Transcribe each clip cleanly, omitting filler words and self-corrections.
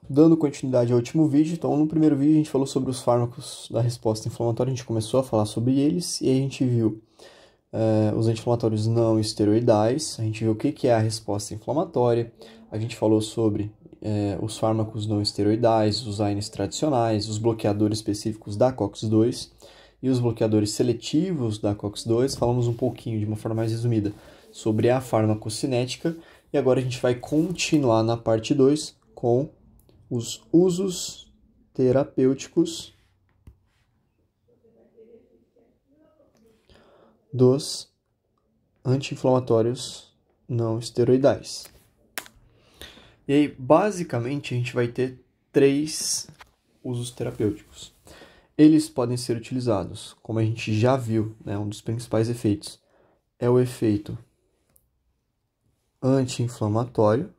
Dando continuidade ao último vídeo, então no primeiro vídeo a gente falou sobre os fármacos da resposta inflamatória, a gente começou a falar sobre eles e aí a gente viu os anti-inflamatórios não esteroidais, a gente viu o que é a resposta inflamatória, a gente falou sobre os fármacos não esteroidais, os AINES tradicionais, os bloqueadores específicos da COX-2 e os bloqueadores seletivos da COX-2, falamos um pouquinho, de uma forma mais resumida, sobre a farmacocinética e agora a gente vai continuar na parte 2 com os usos terapêuticos dos anti-inflamatórios não esteroidais. E aí, basicamente, a gente vai ter 3 usos terapêuticos. Eles podem ser utilizados, como a gente já viu, né, um dos principais efeitos é o efeito anti-inflamatório.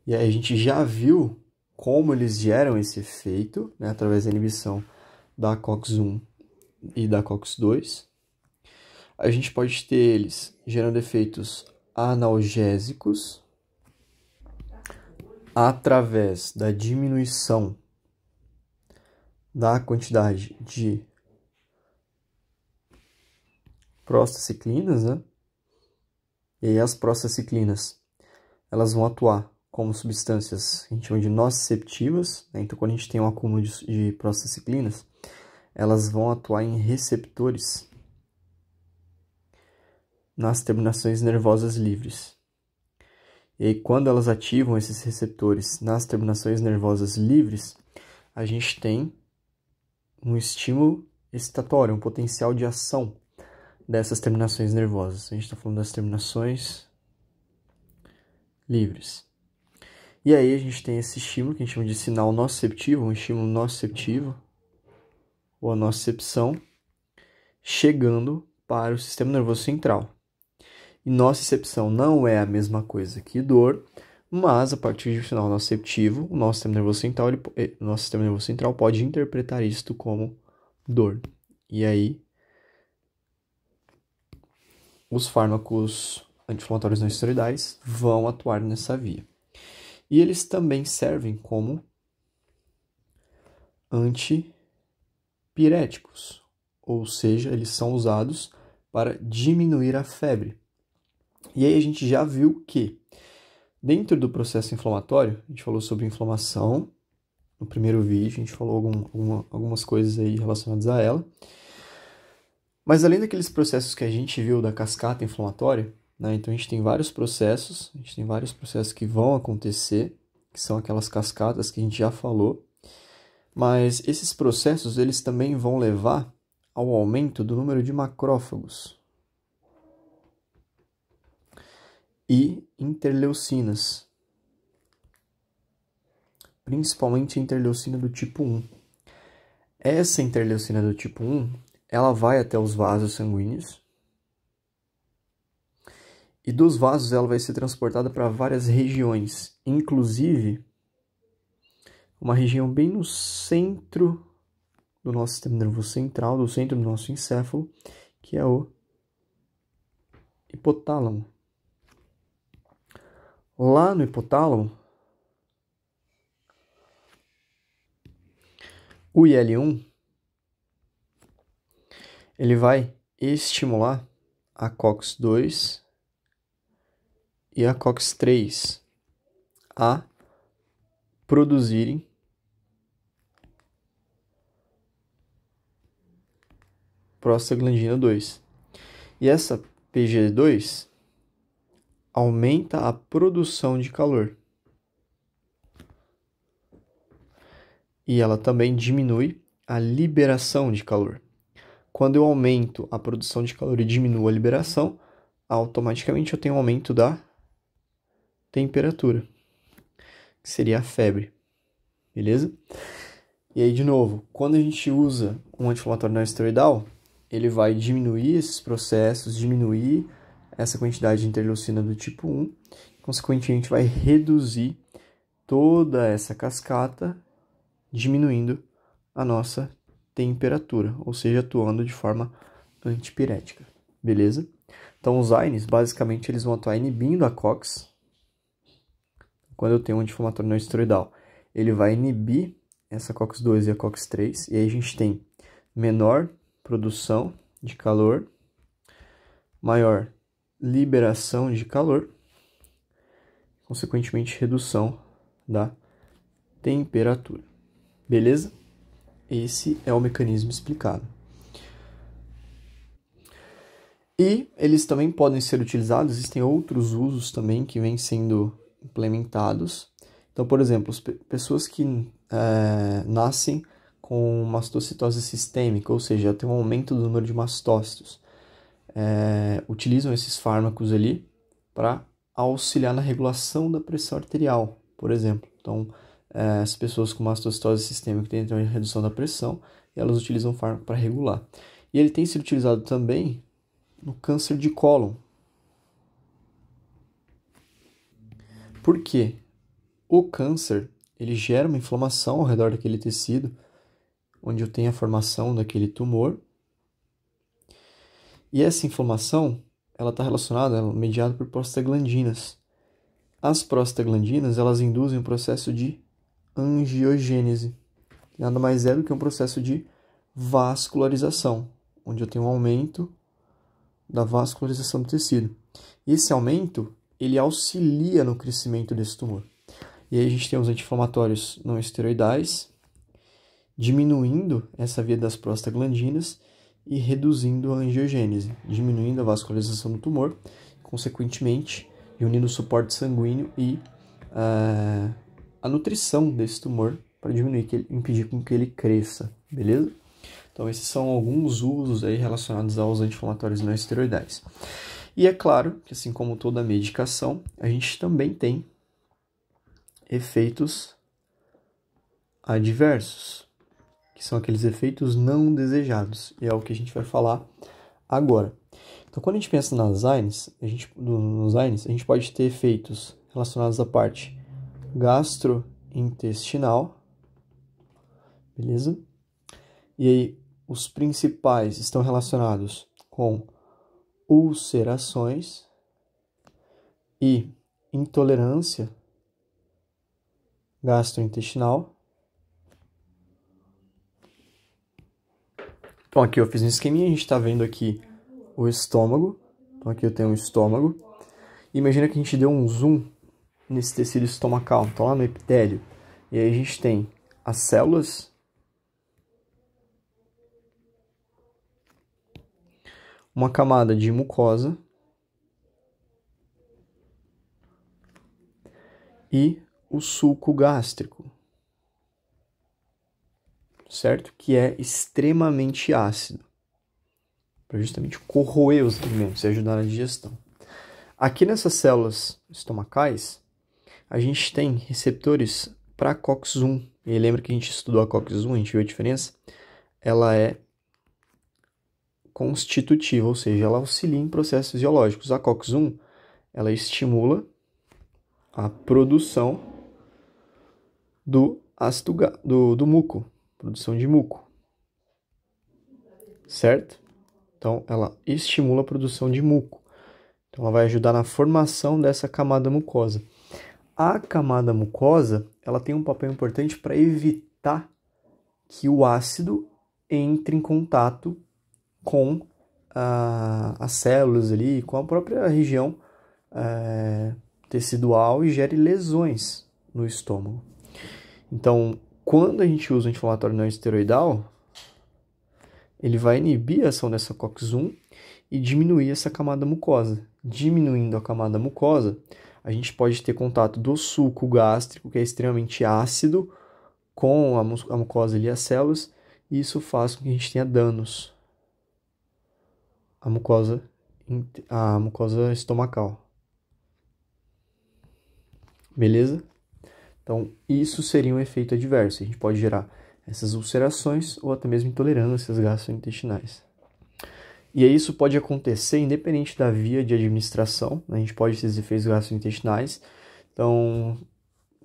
E aí a gente já viu como eles geram esse efeito, né, através da inibição da COX-1 e da COX-2. A gente pode ter eles gerando efeitos analgésicos através da diminuição da quantidade de prostaciclinas, né? E aí as prostaciclinas, elas vão atuar como substâncias que a gente chama de nociceptivas, né? Então quando a gente tem um acúmulo de prostaciclinas, elas vão atuar em receptores nas terminações nervosas livres. E aí, quando elas ativam esses receptores nas terminações nervosas livres, a gente tem um estímulo excitatório, um potencial de ação dessas terminações nervosas. A gente está falando das terminações livres. E aí a gente tem esse estímulo que a gente chama de sinal nociceptivo, um estímulo nociceptivo, ou a nocicepção, chegando para o sistema nervoso central. E nocicepção não é a mesma coisa que dor, mas a partir do sinal nociceptivo, o nosso sistema nervoso central pode interpretar isto como dor. E aí, os fármacos anti-inflamatórios não esteroidais vão atuar nessa via. E eles também servem como antipiréticos, ou seja, eles são usados para diminuir a febre. E aí a gente já viu que, dentro do processo inflamatório, a gente falou sobre inflamação no primeiro vídeo, a gente falou algumas coisas aí relacionadas a ela. Mas além daqueles processos que a gente viu da cascata inflamatória, né, então a gente tem vários processos que vão acontecer, que são aquelas cascatas que a gente já falou, mas esses processos eles também vão levar ao aumento do número de macrófagos e interleucinas, principalmente a interleucina do tipo 1. Essa interleucina do tipo 1, ela vai até os vasos sanguíneos e dos vasos ela vai ser transportada para várias regiões, inclusive uma região bem no centro do nosso sistema nervoso central, do centro do nosso encéfalo, que é o hipotálamo. Lá no hipotálamo, o IL-1 ele vai estimular a COX-2 e a COX-3 a produzirem prostaglandina 2. E essa PG2 aumenta a produção de calor. E ela também diminui a liberação de calor. Quando eu aumento a produção de calor e diminuo a liberação, automaticamente eu tenho um aumento da temperatura, que seria a febre. Beleza? E aí, de novo, quando a gente usa um anti-inflamatório não esteroidal, ele vai diminuir esses processos, diminuir essa quantidade de interleucina do tipo 1, consequentemente vai reduzir toda essa cascata, diminuindo a nossa temperatura, ou seja, atuando de forma antipirética, beleza? Então os AINES, basicamente, eles vão atuar inibindo a COX. quando eu tenho um anti-inflamatório não esteroidal, ele vai inibir essa COX-2 e a COX-3, e aí a gente tem menor produção de calor, maior liberação de calor, consequentemente redução da temperatura. Beleza? Esse é o mecanismo explicado. E eles também podem ser utilizados, existem outros usos também que vêm sendo implementados. Então, por exemplo, pessoas que nascem com mastocitose sistêmica, ou seja, tem um aumento do número de mastócitos, utilizam esses fármacos ali para auxiliar na regulação da pressão arterial, por exemplo. Então, as pessoas com mastocitose sistêmica têm uma redução da pressão e elas utilizam fármaco para regular. E ele tem sido utilizado também no câncer de cólon. Por quê? O câncer, ele gera uma inflamação ao redor daquele tecido, onde eu tenho a formação daquele tumor. E essa inflamação, ela está relacionada, ela é mediada por prostaglandinas. As prostaglandinas, elas induzem um processo de angiogênese. Nada mais é do que um processo de vascularização, onde eu tenho um aumento da vascularização do tecido. E esse aumento, ele auxilia no crescimento desse tumor. E aí a gente tem os anti-inflamatórios não esteroidais, diminuindo essa via das prostaglandinas e reduzindo a angiogênese, diminuindo a vascularização do tumor, consequentemente, unindo o suporte sanguíneo e a nutrição desse tumor para diminuir, impedir com que ele cresça, beleza? Então, esses são alguns usos aí relacionados aos anti-inflamatórios não esteroidais. E é claro que, assim como toda medicação, a gente também tem efeitos adversos, que são aqueles efeitos não desejados, e é o que a gente vai falar agora. Então, quando a gente pensa nas AINES, nos AINES, a gente pode ter efeitos relacionados à parte gastrointestinal, beleza? E aí, os principais estão relacionados com ulcerações e intolerância gastrointestinal. Então, aqui eu fiz um esqueminha, a gente está vendo aqui o estômago. Então, aqui eu tenho o estômago. Imagina que a gente deu um zoom nesse tecido estomacal, então lá no epitélio. E aí a gente tem as células, uma camada de mucosa e o suco gástrico, certo? Que é extremamente ácido, para justamente corroer os alimentos e ajudar na digestão. Aqui nessas células estomacais, a gente tem receptores para COX-1. E lembra que a gente estudou a COX-1, a gente viu a diferença? Ela é constitutiva, ou seja, ela auxilia em processos fisiológicos. A COX-1, ela estimula a produção do ácido do muco, produção de muco, certo? Então, ela estimula a produção de muco. Então, ela vai ajudar na formação dessa camada mucosa. A camada mucosa, ela tem um papel importante para evitar que o ácido entre em contato com as células ali, com a própria região tecidual e gere lesões no estômago. Então, quando a gente usa o anti-inflamatório não esteroidal, ele vai inibir a ação dessa COX-1 e diminuir essa camada mucosa. Diminuindo a camada mucosa, a gente pode ter contato do suco gástrico, que é extremamente ácido, com a mucosa e as células, e isso faz com que a gente tenha danos à mucosa estomacal. Beleza? Então, isso seria um efeito adverso. A gente pode gerar essas ulcerações ou até mesmo intolerâncias gastrointestinais. E aí isso pode acontecer independente da via de administração, né? A gente pode ter esses efeitos gastrointestinais. Então,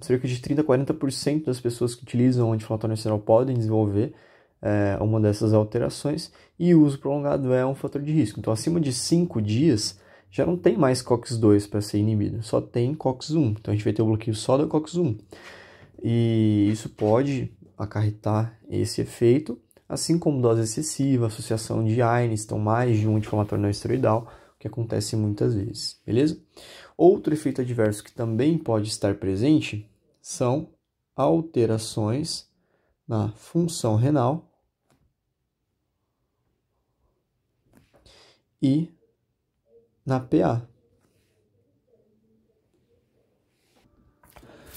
cerca de 30 a 40% das pessoas que utilizam o anti-inflamatório esteroidal podem desenvolver uma dessas alterações, e o uso prolongado é um fator de risco. Então, acima de 5 dias, já não tem mais COX-2 para ser inibido, só tem COX-1. Então a gente vai ter o bloqueio só do COX-1. E isso pode acarretar esse efeito, assim como dose excessiva, associação de AINES, então mais de um anti-inflamatório não esteroidal, o que acontece muitas vezes, beleza? Outro efeito adverso que também pode estar presente são alterações na função renal e na PA.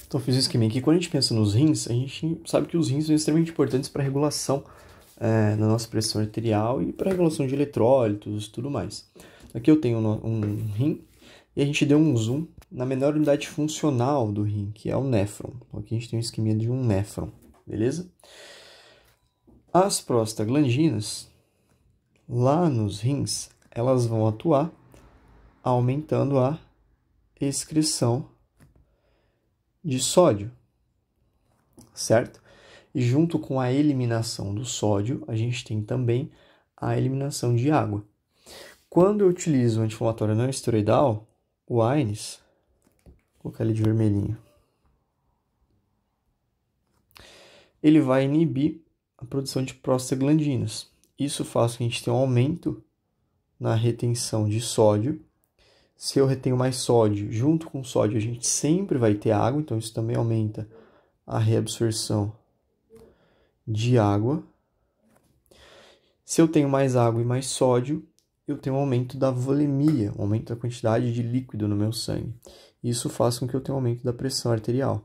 Então, fiz um esquema aqui. Quando a gente pensa nos rins, a gente sabe que os rins são extremamente importantes para a regulação na nossa pressão arterial e para a regulação de eletrólitos e tudo mais. Aqui eu tenho um rim e a gente deu um zoom na menor unidade funcional do rim, que é o néfron. Então, aqui a gente tem um esquema de um néfron, beleza? As prostaglandinas, lá nos rins, elas vão atuar aumentando a excreção de sódio, certo? E junto com a eliminação do sódio, a gente tem também a eliminação de água. Quando eu utilizo o anti-inflamatório não esteroidal, o AINES, vou colocar ele de vermelhinho, ele vai inibir a produção de prostaglandinas. Isso faz com que a gente tenha um aumento na retenção de sódio. Se eu retenho mais sódio, junto com sódio a gente sempre vai ter água, então isso também aumenta a reabsorção de água. Se eu tenho mais água e mais sódio, eu tenho um aumento da volemia, um aumento da quantidade de líquido no meu sangue. Isso faz com que eu tenha um aumento da pressão arterial.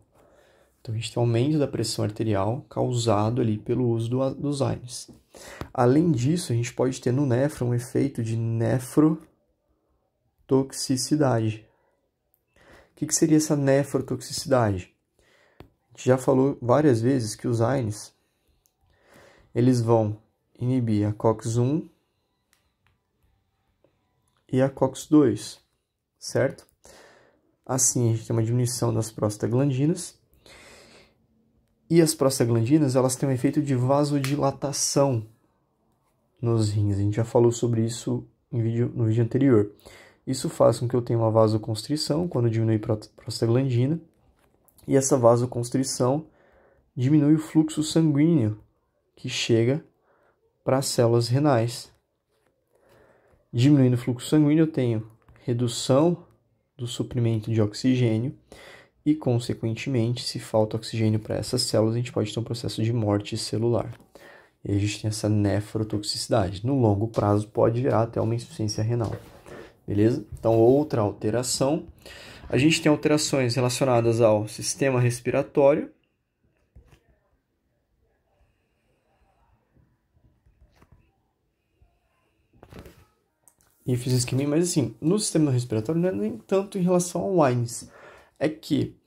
Então a gente tem um aumento da pressão arterial causado ali pelo uso dos AINES. Além disso, a gente pode ter no néfron um efeito de nefrotoxicidade. O que seria essa nefrotoxicidade? A gente já falou várias vezes que os AINES eles vão inibir a COX-1 e a COX-2, certo? Assim, a gente tem uma diminuição das prostaglandinas. E as prostaglandinas, elas têm um efeito de vasodilatação nos rins. A gente já falou sobre isso no vídeo anterior. Isso faz com que eu tenha uma vasoconstrição quando diminui a prostaglandina. E essa vasoconstrição diminui o fluxo sanguíneo que chega para as células renais. Diminuindo o fluxo sanguíneo, eu tenho redução do suprimento de oxigênio e, consequentemente, se falta oxigênio para essas células, a gente pode ter um processo de morte celular. E a gente tem essa nefrotoxicidade. No longo prazo, pode gerar até uma insuficiência renal. Beleza? Então, outra alteração. A gente tem alterações relacionadas ao sistema respiratório. E fiz um esqueminha, mas assim, no sistema respiratório não é nem tanto em relação ao AINES. É que,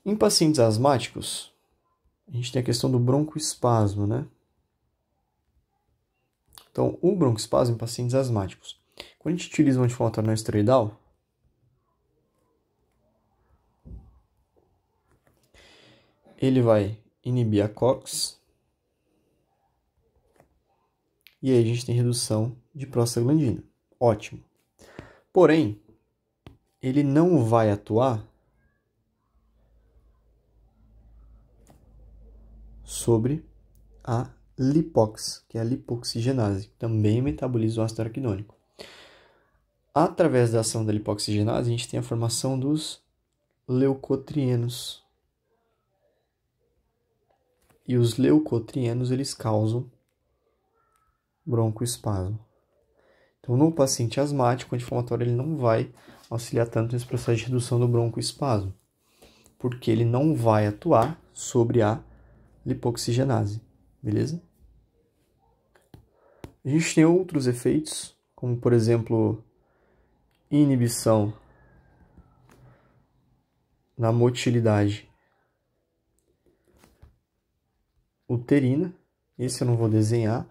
em pacientes asmáticos, a gente tem a questão do broncoespasmo, né? Então, o broncoespasmo em pacientes asmáticos. Quando a gente utiliza um anti-inflamatório não esteroidal, ele vai inibir a COX, e aí a gente tem redução de prostaglandina. Ótimo. Porém, ele não vai atuar sobre a lipox, que é a lipoxigenase, que também metaboliza o ácido araquidônico. Através da ação da lipoxigenase, a gente tem a formação dos leucotrienos. E os leucotrienos, eles causam broncoespasmo. Então, no paciente asmático, o anti-inflamatório ele não vai auxiliar tanto nesse processo de redução do broncoespasmo, porque ele não vai atuar sobre a lipoxigenase, beleza? A gente tem outros efeitos, como, por exemplo, inibição na motilidade uterina. Esse eu não vou desenhar,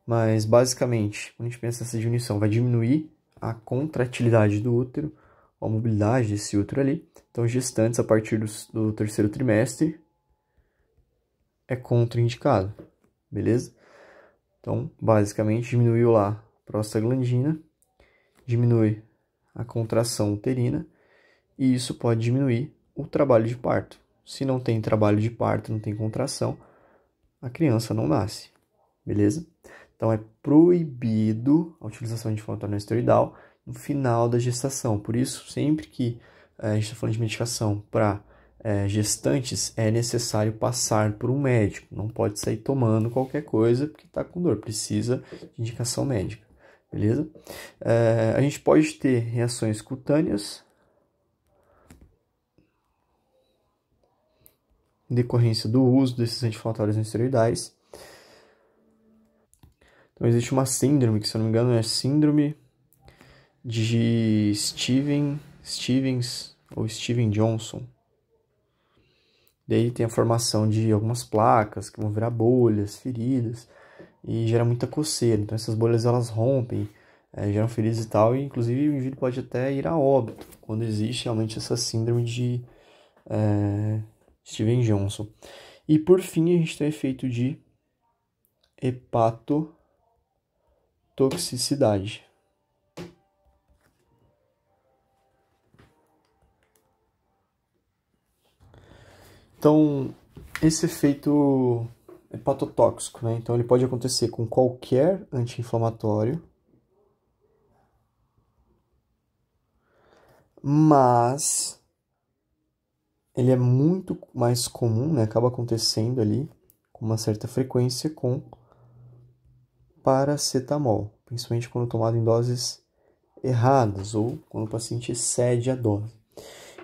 mas basicamente, quando a gente pensa nessa diminuição, vai diminuir a contratilidade do útero, a mobilidade desse útero ali. Então, gestantes a partir do terceiro trimestre é contraindicado, beleza? Então, basicamente, diminuiu lá a prostaglandina, diminui a contração uterina, e isso pode diminuir o trabalho de parto. Se não tem trabalho de parto, não tem contração, a criança não nasce, beleza? Então é proibido a utilização de anti-inflamatório não esteroidal no final da gestação. Por isso, sempre que a gente está falando de medicação para gestantes, é necessário passar por um médico. Não pode sair tomando qualquer coisa porque está com dor, precisa de indicação médica, beleza? A gente pode ter reações cutâneas em decorrência do uso desses anti-inflamatórios não esteroidais. Então existe uma síndrome, que se eu não me engano é síndrome de Stevens ou Steven Johnson. Daí tem a formação de algumas placas que vão virar bolhas, feridas, e gera muita coceira. Então essas bolhas elas rompem, geram feridas e tal, e inclusive o indivíduo pode até ir a óbito, quando existe realmente essa síndrome de Steven Johnson. E por fim a gente tem o efeito de hepatotoxicidade. Então, esse efeito hepatotóxico, né? Então ele pode acontecer com qualquer anti-inflamatório, mas ele é muito mais comum, né? Acaba acontecendo ali com uma certa frequência com paracetamol, principalmente quando tomado em doses erradas ou quando o paciente excede a dose.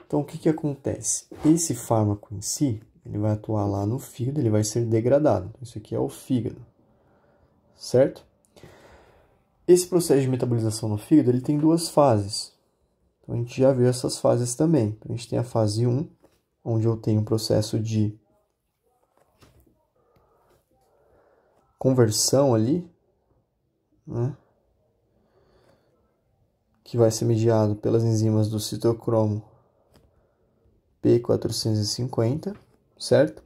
Então, o que acontece? Esse fármaco em si, ele vai atuar lá no fígado, ele vai ser degradado. Isso aqui é o fígado, certo? Esse processo de metabolização no fígado, ele tem duas fases. Então, a gente já viu essas fases também. A gente tem a fase 1, onde eu tenho um processo de conversão ali, né? Que vai ser mediado pelas enzimas do citocromo P450, certo?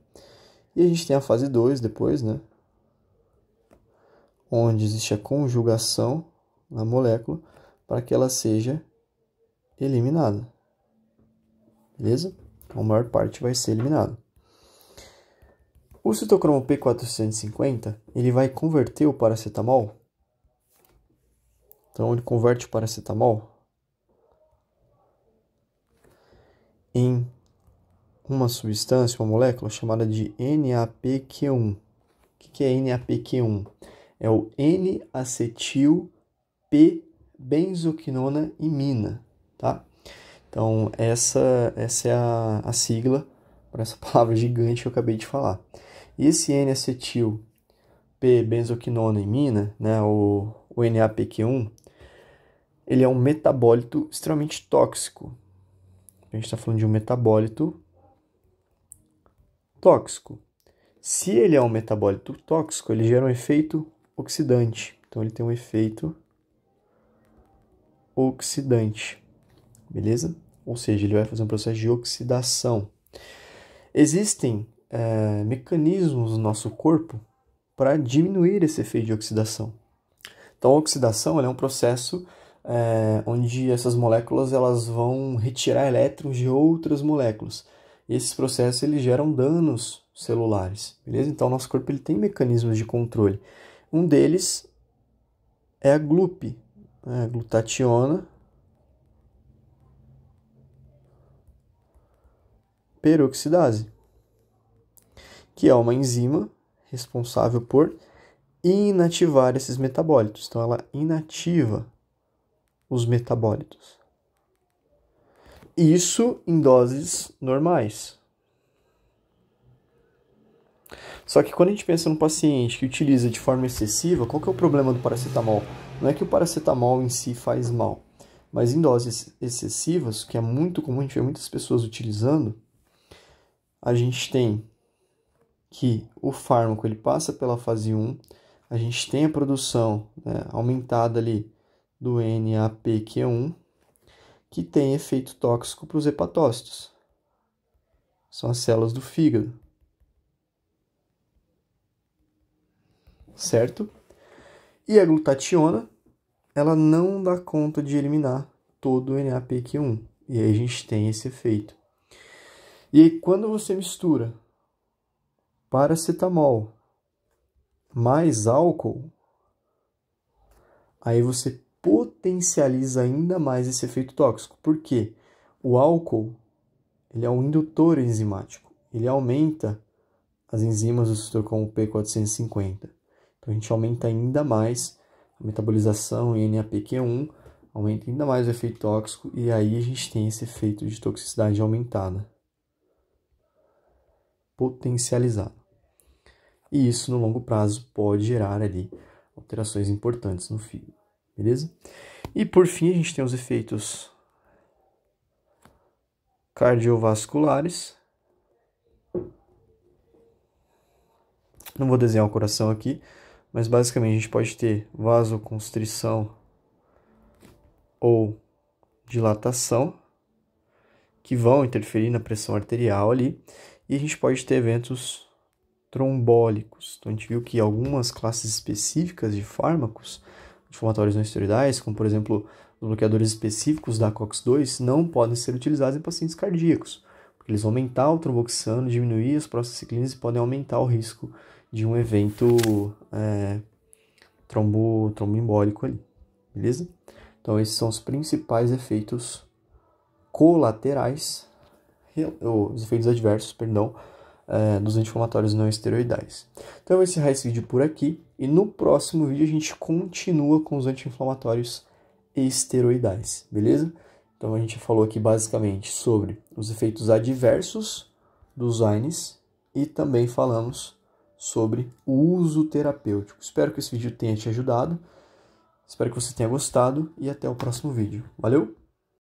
E a gente tem a fase 2 depois, né? Onde existe a conjugação na molécula para que ela seja eliminada. Beleza? Então, a maior parte vai ser eliminada. O citocromo P450, ele vai converter o paracetamol. Então, ele converte o paracetamol em uma substância, uma molécula chamada de NAPQ1. O que é NAPQ1? É o N-acetil-P-benzoquinona imina, tá? Então, essa é a sigla para essa palavra gigante que eu acabei de falar. E esse N-acetil-P-benzoquinona imina, né, o NAPQ1, ele é um metabólito extremamente tóxico. A gente está falando de um metabólito tóxico. Se ele é um metabólito tóxico, ele gera um efeito oxidante. Então, ele tem um efeito oxidante, beleza? Ou seja, ele vai fazer um processo de oxidação. Existem mecanismos no nosso corpo para diminuir esse efeito de oxidação. Então, a oxidação é um processo onde essas moléculas elas vão retirar elétrons de outras moléculas. E esses processos eles geram danos celulares, beleza? Então, nosso corpo ele tem mecanismos de controle. Um deles é a GLUP, a glutationa peroxidase, que é uma enzima responsável por inativar esses metabólitos. Então, ela inativa os metabólitos. Isso em doses normais. Só que quando a gente pensa no paciente que utiliza de forma excessiva, qual que é o problema do paracetamol? Não é que o paracetamol em si faz mal, mas em doses excessivas, que é muito comum, a gente vê muitas pessoas utilizando, a gente tem que o fármaco ele passa pela fase 1, a gente tem a produção, né, aumentada ali do NAPQ1, que tem efeito tóxico para os hepatócitos. São as células do fígado. Certo? E a glutationa, ela não dá conta de eliminar todo o NAPQ1. E aí a gente tem esse efeito. E aí, quando você mistura paracetamol mais álcool, aí você potencializa ainda mais esse efeito tóxico. Por quê? O álcool, ele é um indutor enzimático. Ele aumenta as enzimas do receptor como o P450. Então a gente aumenta ainda mais a metabolização em NAPQ1, aumenta ainda mais o efeito tóxico, e aí a gente tem esse efeito de toxicidade aumentada, potencializado. E isso no longo prazo pode gerar ali alterações importantes no fígado, beleza? E por fim a gente tem os efeitos cardiovasculares. Não vou desenhar o coração aqui, mas basicamente a gente pode ter vasoconstrição ou dilatação, que vão interferir na pressão arterial ali, e a gente pode ter eventos trombólicos. Então a gente viu que algumas classes específicas de fármacos anti-inflamatórios não esteroidais, como por exemplo os bloqueadores específicos da COX-2, não podem ser utilizados em pacientes cardíacos, porque eles vão aumentar o tromboxano, diminuir as prostaciclinas e podem aumentar o risco de um evento tromboembólico ali, beleza? Então esses são os principais efeitos colaterais, os efeitos adversos, perdão, dos anti-inflamatórios não esteroidais. Então eu vou encerrar esse vídeo por aqui, e no próximo vídeo a gente continua com os anti-inflamatórios esteroidais, beleza? Então a gente falou aqui basicamente sobre os efeitos adversos dos AINES e também falamos sobre o uso terapêutico. Espero que esse vídeo tenha te ajudado, espero que você tenha gostado e até o próximo vídeo. Valeu!